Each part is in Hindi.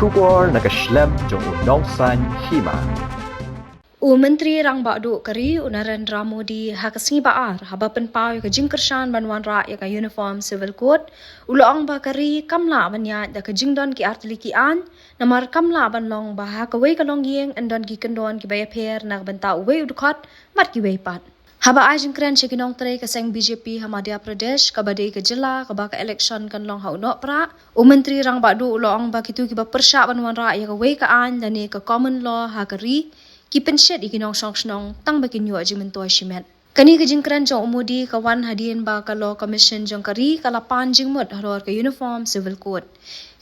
Kubor nakaslem jong unongsan hima. Menteri Rang Badu Kari Narendra Modi hakasngi baar habapan pau ka jingkershan banwan ra ya ka uniform civil code uloang ba kari kamla banya da ka jingdon ki artli ki an namar kamla ban long ba ha ka wei ka long yeng andon ki kendon ki bay pher na banta wei udkhot mat ki wei pat haba ajin kran chekinong tray ka seng BJP Madhya Pradesh ka badai ka jila ka ba ka election kan long hau no pra Menteri Rang Badu uloang ba kitu ki ba persha banwan ra ya ka wei ka an da ne ka common law ha kari ki penshet ikinong song tang bakin yu aji mentoy shimet kani ka jingkran jong Modi ka wan hadien ba ka law commission jong kari ka lapan jingmut haror ka uniform civil code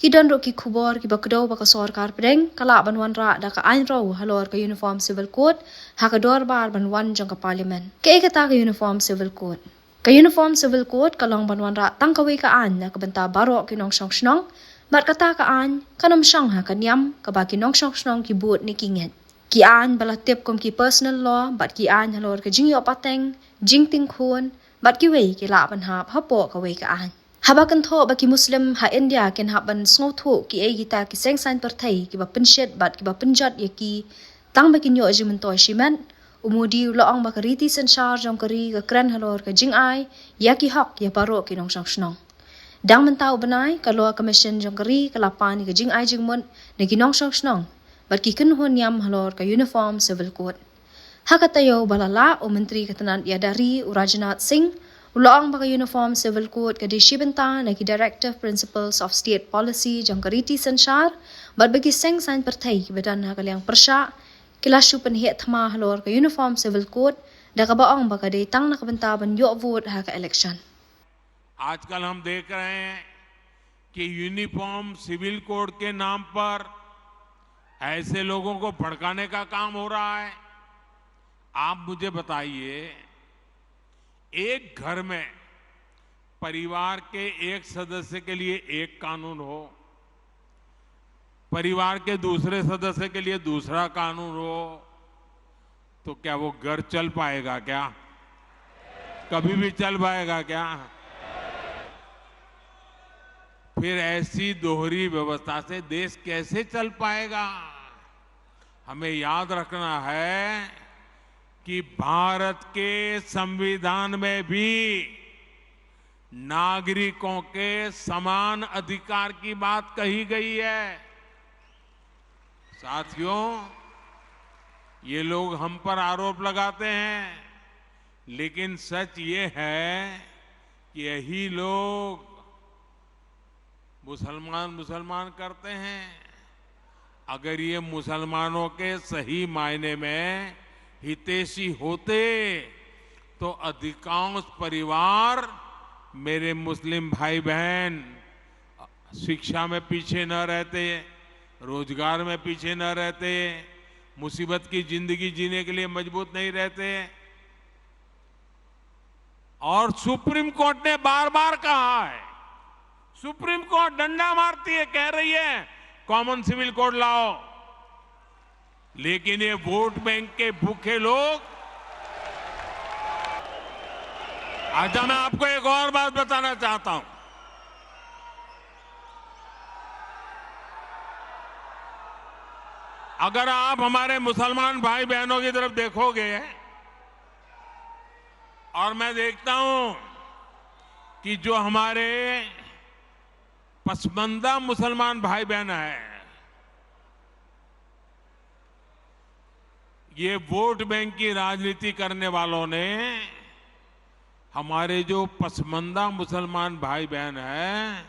ki don ro ki khubor ki bakdo ba ka sarkar preng kala banwan ra da ka ain ro halor ka uniform civil code ha ka dor bar banwan jong ka parliament ke ka ta ka uniform civil code ka uniform civil code ka long banwan ra tang ka wei ka an na ka banta baro kinong song mat kata ka an kanom shang ha kanyam ka ba kinong song ki bot ni kinget ki an balatip kom ki personal law bat ki an halor ka jing yo pateng jing ting khon bat ki wei ki la ban hap hapo ka wei ka an haba kan tho ba ki muslim ha india ken hab ban sngo tho ki e gita ki seng san per thai ki ba pinshet bat ki ba pinjat ye ki tang ba ki nyo ajimen to shiman Modi uloang ba kariti sanchar jong kari ka kran halor ka jing ai ya ki hak ya paro ki nong snong dang mentau banai ka law commission jong kari ka lapan ka jing ai jing mon ne ki nong snong bat ki kenhon yam halor ka uniform civil code hakatayo balala Menteri Ketanan Yadari Rajnath Singh uloang baka uniform civil code ka dishibenta na ki directive principles of state policy jangkariti sanchar bat bagi seng san perthai ki badan ha kalyang persha kilashu panhe thma halor ka uniform civil code da ka baong baka de tang na kabenta ban yo vote ha ka election आजकल हम देख रहे हैं कि यूनिफॉर्म सिविल कोड के नाम पर ऐसे लोगों को भड़काने का काम हो रहा है। आप मुझे बताइए, एक घर में परिवार के एक सदस्य के लिए एक कानून हो, परिवार के दूसरे सदस्य के लिए दूसरा कानून हो, तो क्या वो घर चल पाएगा क्या? कभी भी चल पाएगा क्या? फिर ऐसी दोहरी व्यवस्था से देश कैसे चल पाएगा? हमें याद रखना है कि भारत के संविधान में भी नागरिकों के समान अधिकार की बात कही गई है। साथियों, ये लोग हम पर आरोप लगाते हैं, लेकिन सच ये है कि यही लोग मुसलमान करते हैं। अगर ये मुसलमानों के सही मायने में हितैषी होते तो अधिकांश परिवार मेरे मुस्लिम भाई बहन शिक्षा में पीछे न रहते, रोजगार में पीछे न रहते, मुसीबत की जिंदगी जीने के लिए मजबूत नहीं रहते। और सुप्रीम कोर्ट ने बार बार कहा है, सुप्रीम कोर्ट डंडा मारती है, कह रही है कॉमन सिविल कोड लाओ, लेकिन ये वोट बैंक के भूखे लोग। आज मैं आपको एक और बात बताना चाहता हूं। अगर आप हमारे मुसलमान भाई बहनों की तरफ देखोगे और मैं देखता हूं कि जो हमारे पसमंदा मुसलमान भाई बहन हैं, ये वोट बैंक की राजनीति करने वालों ने हमारे जो पसमंदा मुसलमान भाई बहन हैं,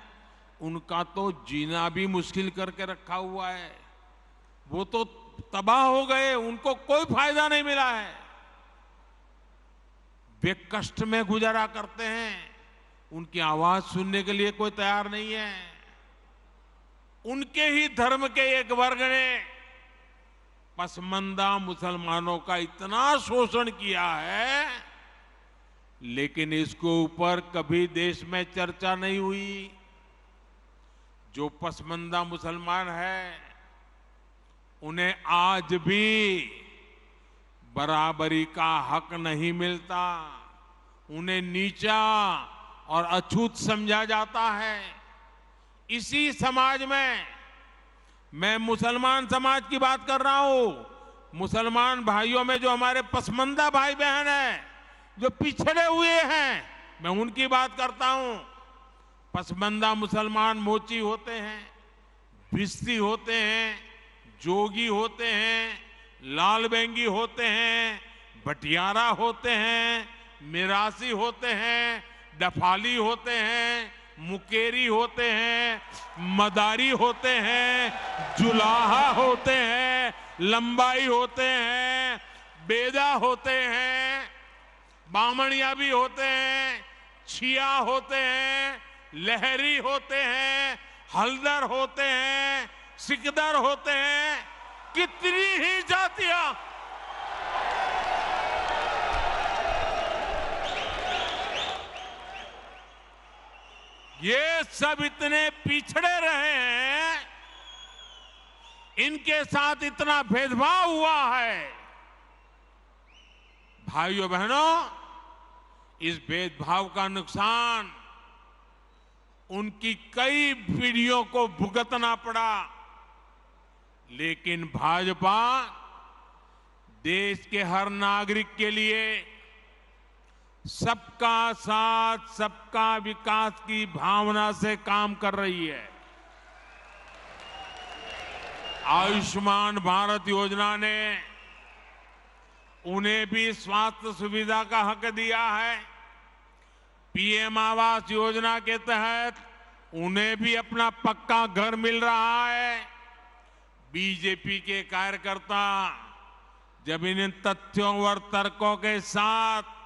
उनका तो जीना भी मुश्किल करके रखा हुआ है। वो तो तबाह हो गए, उनको कोई फायदा नहीं मिला है। वे कष्ट में गुजारा करते हैं, उनकी आवाज सुनने के लिए कोई तैयार नहीं है। उनके ही धर्म के एक वर्ग ने पसमंदा मुसलमानों का इतना शोषण किया है, लेकिन इसके ऊपर कभी देश में चर्चा नहीं हुई। जो पसमंदा मुसलमान है, उन्हें आज भी बराबरी का हक नहीं मिलता, उन्हें नीचा और अछूत समझा जाता है। इसी समाज में मैं मुसलमान समाज की बात कर रहा हूं। मुसलमान भाइयों में जो हमारे पसमंदा भाई बहन हैं, जो पिछड़े हुए हैं, मैं उनकी बात करता हूं। पसमंदा मुसलमान मोची होते हैं, भिस्ती होते हैं, जोगी होते हैं, लाल बेंगी होते हैं, भटियारा होते हैं, मिरासी होते हैं, डफाली होते हैं, मुकेरी होते हैं, मदारी होते हैं, जुलाहा होते हैं, लंबाई होते हैं, बेदा होते हैं, बामणिया भी होते हैं, छिया होते हैं, लहरी होते हैं, हल्दर होते हैं, सिकदर होते हैं, कितनी ही जातियां। ये सब इतने पिछड़े रहे हैं, इनके साथ इतना भेदभाव हुआ है। भाइयों बहनों, इस भेदभाव का नुकसान उनकी कई पीढ़ियों को भुगतना पड़ा, लेकिन भाजपा देश के हर नागरिक के लिए सबका साथ सबका विकास की भावना से काम कर रही है। आयुष्मान भारत योजना ने उन्हें भी स्वास्थ्य सुविधा का हक दिया है। पीएम आवास योजना के तहत उन्हें भी अपना पक्का घर मिल रहा है। बीजेपी के कार्यकर्ता जब इन तथ्यों और तर्कों के साथ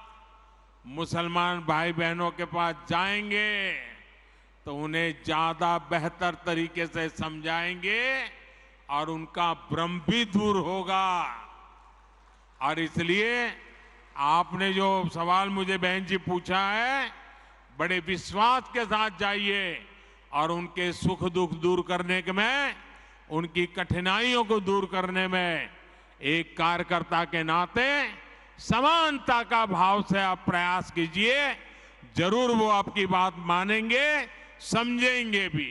मुसलमान भाई बहनों के पास जाएंगे तो उन्हें ज्यादा बेहतर तरीके से समझाएंगे और उनका भ्रम भी दूर होगा। और इसलिए आपने जो सवाल मुझे बहन जी पूछा है, बड़े विश्वास के साथ जाइए और उनके सुख दुख दूर करने में, उनकी कठिनाइयों को दूर करने में एक कार्यकर्ता के नाते समानता का भाव से आप प्रयास कीजिए। जरूर वो आपकी बात मानेंगे, समझेंगे भी।